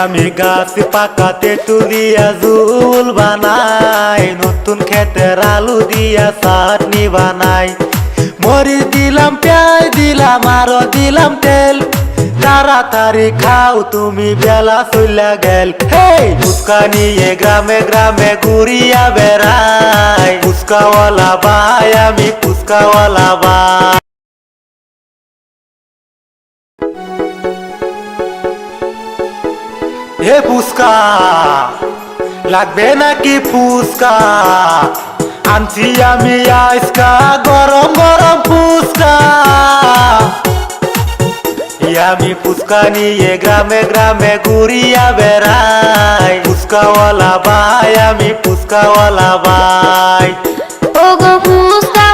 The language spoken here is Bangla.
আমি গাছ পাকাতে তুলিয়া ঝুল বানাই, নতুন ক্ষেতের আলু দিয়া চাটনি বানাই। মরিচ দিলাম, পেঁয়াজ দিলাম, আরো দিলাম তেল। তাড়াতাড়ি খাও তুমি, বেলা চইলা গেল। ফুচকা নিয়ে গ্রামে গ্রামে ঘুরিয়া বেড়াই, ফুচকাওয়ালা ভাই আমি ফুচকাওয়ালা ভাই। হে ফুচকা লাগবে নাকি ফুচকা? আনছি আমি আজকা গরম গরম ফুচকা। আমি ফুচকা নিয়ে গ্রামে গ্রামে ঘুরিয়া বেড়াই, ফুচকাওয়ালা ভাই আমি ফুচকাওয়ালা ভাই। ওগো ফুচকা